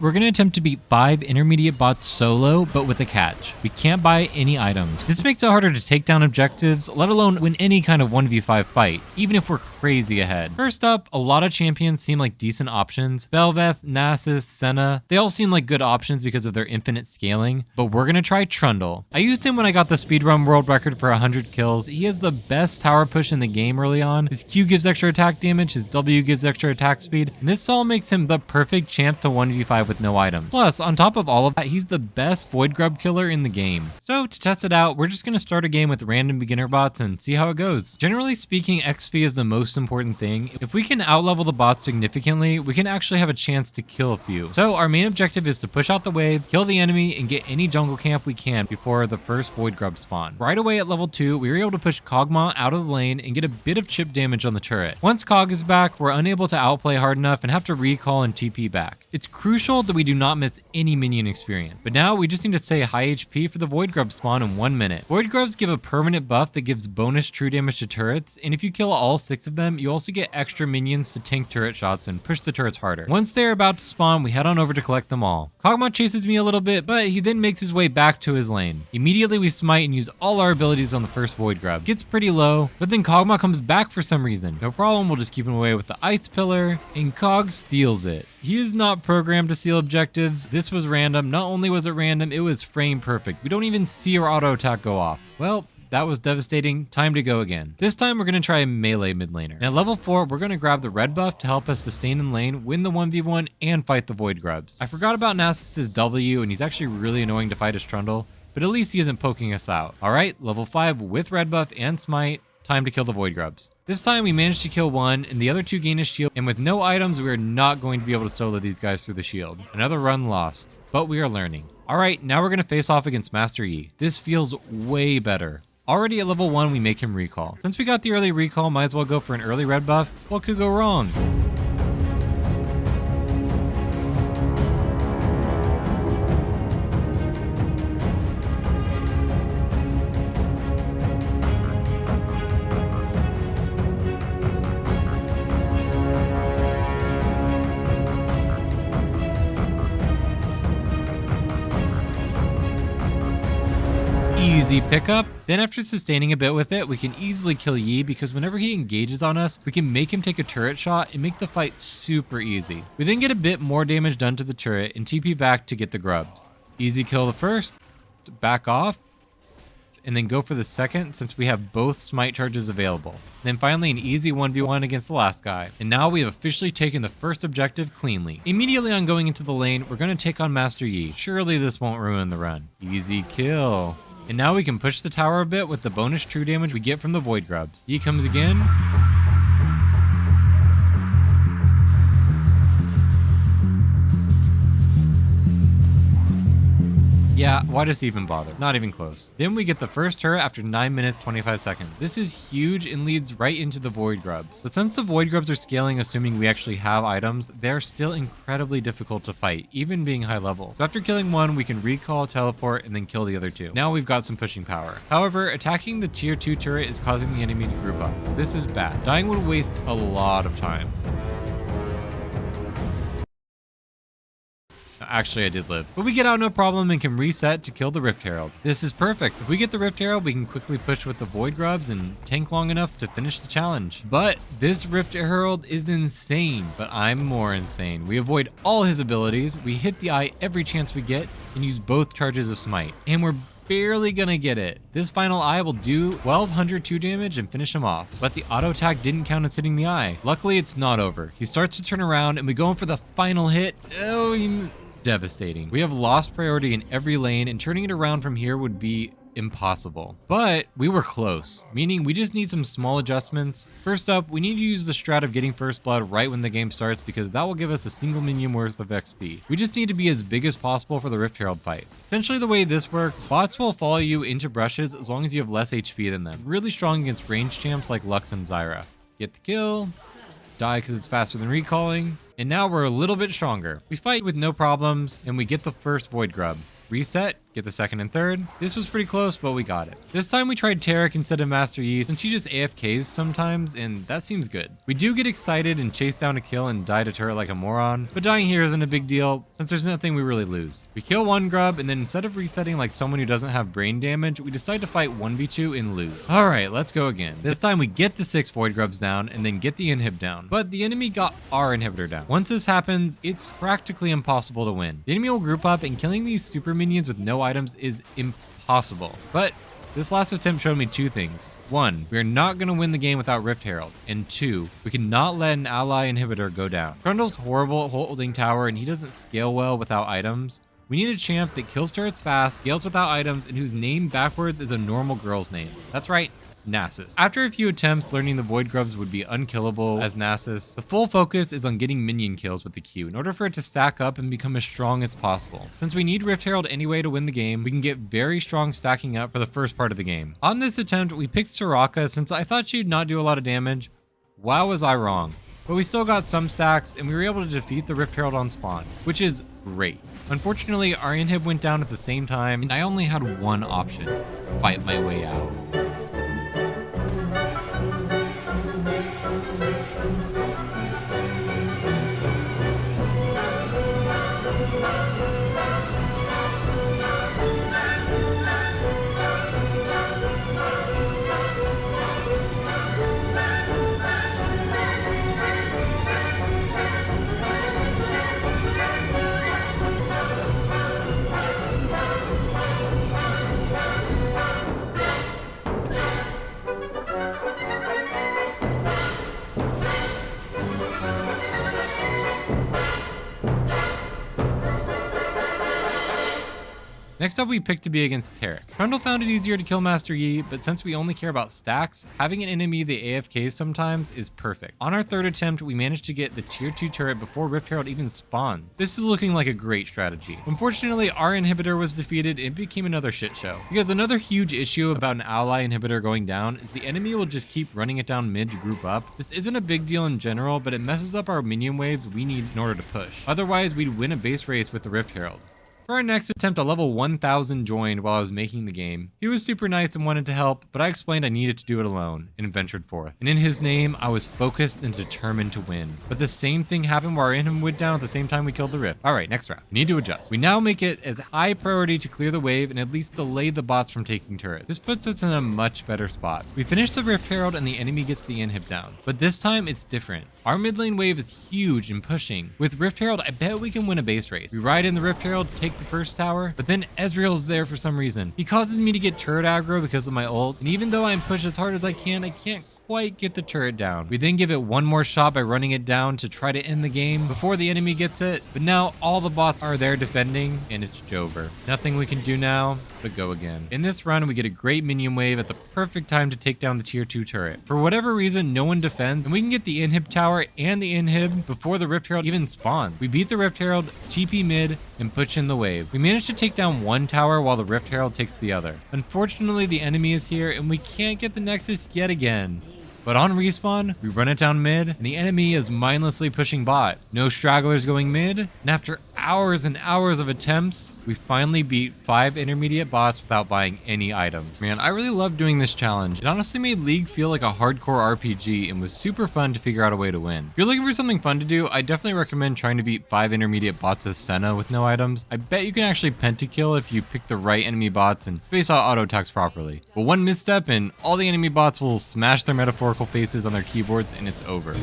We're going to attempt to beat 5 intermediate bots solo, but with a catch. We can't buy any items. This makes it harder to take down objectives, let alone win any kind of 1v5 fight, even if we're crazy ahead. First up, a lot of champions seem like decent options. Bel'Veth, Nasus, Senna, they all seem like good options because of their infinite scaling, but we're going to try Trundle. I used him when I got the speedrun world record for 100 kills. He has the best tower push in the game early on. His Q gives extra attack damage, his W gives extra attack speed, and this all makes him the perfect champ to 1v5 with no items. Plus, on top of all of that, he's the best void grub killer in the game. So to test it out, we're just going to start a game with random beginner bots and see how it goes. Generally speaking, XP is the most important thing. If we can outlevel the bots significantly, we can actually have a chance to kill a few. So our main objective is to push out the wave, kill the enemy, and get any jungle camp we can before the first void grub spawn. Right away at level 2, we were able to push Kog'Maw out of the lane and get a bit of chip damage on the turret. Once Kog is back, we're unable to outplay hard enough and have to recall and TP back. It's crucial that we do not miss any minion experience. But now we just need to stay high HP for the void grub spawn in 1 minute. Void grubs give a permanent buff that gives bonus true damage to turrets, and if you kill all 6 of them, you also get extra minions to tank turret shots and push the turrets harder. Once they're about to spawn, we head on over to collect them all. Kog'Maw chases me a little bit, but he then makes his way back to his lane. Immediately we smite and use all our abilities on the first void grub. Gets pretty low, but then Kog'Maw comes back for some reason. No problem, we'll just keep him away with the ice pillar, and Kog steals it. He is not programmed to steal objectives. This was random. Not only was it random, it was frame perfect. We don't even see our auto attack go off. Well, that was devastating. Time to go again. This time we're going to try a melee mid laner. And at level 4, we're going to grab the red buff to help us sustain in lane, win the 1v1, and fight the void grubs. I forgot about Nasus' W, and he's actually really annoying to fight as Trundle, but at least he isn't poking us out. Alright, level 5 with red buff and smite. Time to kill the void grubs. This time we managed to kill one and the other 2 gain a shield, and with no items we are not going to be able to solo these guys through the shield. Another run lost, but we are learning. Alright, now we're going to face off against Master Yi. This feels way better. Already at level 1 we make him recall. Since we got the early recall, might as well go for an early red buff. What could go wrong? Easy pickup. Then after sustaining a bit with it, we can easily kill Yi because whenever he engages on us, we can make him take a turret shot and make the fight super easy. We then get a bit more damage done to the turret and TP back to get the grubs. Easy kill the first, back off, and then go for the second since we have both smite charges available. Then finally an easy 1v1 against the last guy. And now we have officially taken the first objective cleanly. Immediately on going into the lane, we're going to take on Master Yi. Surely this won't ruin the run. Easy kill. And now we can push the tower a bit with the bonus true damage we get from the void grubs. Yi comes again. Yeah, why does he even bother? Not even close. Then we get the first turret after 9 minutes 25 seconds. This is huge and leads right into the void grubs. But since the void grubs are scaling assuming we actually have items, they're still incredibly difficult to fight, even being high level. So after killing one, we can recall, teleport, and then kill the other 2. Now we've got some pushing power. However, attacking the tier 2 turret is causing the enemy to group up. This is bad. Dying would waste a lot of time. Actually, I did live. But we get out no problem and can reset to kill the Rift Herald. This is perfect. If we get the Rift Herald, we can quickly push with the Void Grubs and tank long enough to finish the challenge. But this Rift Herald is insane, but I'm more insane. We avoid all his abilities, we hit the eye every chance we get, and use both charges of Smite. And we're barely gonna get it. This final eye will do 1202 damage and finish him off. But the auto attack didn't count in sitting the eye. Luckily, it's not over. He starts to turn around and we go in for the final hit. Oh, devastating. We have lost priority in every lane and turning it around from here would be impossible. But we were close, meaning we just need some small adjustments. First up, we need to use the strat of getting first blood right when the game starts because that will give us a single minion worth of XP. We just need to be as big as possible for the Rift Herald fight. Essentially the way this works, bots will follow you into brushes as long as you have less HP than them. Really strong against range champs like Lux and Zyra. Get the kill, die because it's faster than recalling, and now we're a little bit stronger. We fight with no problems and we get the first Void Grub. Reset, get the second and third. This was pretty close, but we got it. This time we tried Tarek instead of Master Yi since he just AFKs sometimes, and that seems good. We do get excited and chase down a kill and die to turret like a moron, but dying here isn't a big deal since there's nothing we really lose. We kill one grub, and then instead of resetting like someone who doesn't have brain damage, we decide to fight 1v2 and lose. Alright, let's go again. This time we get the 6 void grubs down and then get the inhib down, but the enemy got our inhibitor down. Once this happens, it's practically impossible to win. The enemy will group up, and killing these super minions with no items is impossible. But this last attempt showed me 2 things. 1, we are not going to win the game without Rift Herald. And 2, we cannot let an ally inhibitor go down. Trundle's horrible at holding tower, and he doesn't scale well without items. We need a champ that kills turrets fast, scales without items, and whose name backwards is a normal girl's name. That's right, Nasus. After a few attempts learning the void grubs would be unkillable as Nasus, the full focus is on getting minion kills with the Q in order for it to stack up and become as strong as possible. Since we need Rift Herald anyway to win the game, we can get very strong stacking up for the first part of the game. On this attempt, we picked Soraka since I thought she'd not do a lot of damage. Wow, was I wrong. But we still got some stacks, and we were able to defeat the Rift Herald on spawn, which is great. Unfortunately, our inhib went down at the same time, and I only had one option: fight my way out. Next up, we picked to be against Tarek. Trundle found it easier to kill Master Yi, but since we only care about stacks, having an enemy that AFKs sometimes is perfect. On our third attempt, we managed to get the tier 2 turret before Rift Herald even spawns. This is looking like a great strategy. Unfortunately, our inhibitor was defeated and it became another shit show. Because another huge issue about an ally inhibitor going down is the enemy will just keep running it down mid to group up. This isn't a big deal in general, but it messes up our minion waves we need in order to push. Otherwise, we'd win a base race with the Rift Herald. For our next attempt, a level 1000 joined while I was making the game. He was super nice and wanted to help, but I explained I needed to do it alone and ventured forth. And in his name, I was focused and determined to win. But the same thing happened where our inhib went down at the same time we killed the Rift. Alright, next round. We need to adjust. We now make it as high priority to clear the wave and at least delay the bots from taking turrets. This puts us in a much better spot. We finish the Rift Herald and the enemy gets the inhib down. But this time, it's different. Our mid lane wave is huge and pushing. With Rift Herald, I bet we can win a base race. We ride in the Rift Herald, take the first tower, but then Ezreal's there for some reason. He causes me to get turret aggro because of my ult, and even though I'm pushed as hard as I can't quite get the turret down. We then give it one more shot by running it down to try to end the game before the enemy gets it, but now all the bots are there defending, and it's Jover. Nothing we can do now but go again. In this run, we get a great minion wave at the perfect time to take down the tier 2 turret. For whatever reason, no one defends, and we can get the inhib tower and the inhib before the Rift Herald even spawns. We beat the Rift Herald, TP mid, and push in the wave. We managed to take down one tower while the Rift Herald takes the other. Unfortunately, the enemy is here, and we can't get the Nexus yet again. But on respawn, we run it down mid, and the enemy is mindlessly pushing bot. No stragglers going mid, and after hours and hours of attempts, we finally beat 5 intermediate bots without buying any items. Man, I really love doing this challenge. It honestly made League feel like a hardcore RPG and was super fun to figure out a way to win. If you're looking for something fun to do, I definitely recommend trying to beat 5 intermediate bots as Senna with no items. I bet you can actually pentakill if you pick the right enemy bots and space out auto attacks properly. But one misstep and all the enemy bots will smash their metaphorical faces on their keyboards and it's over.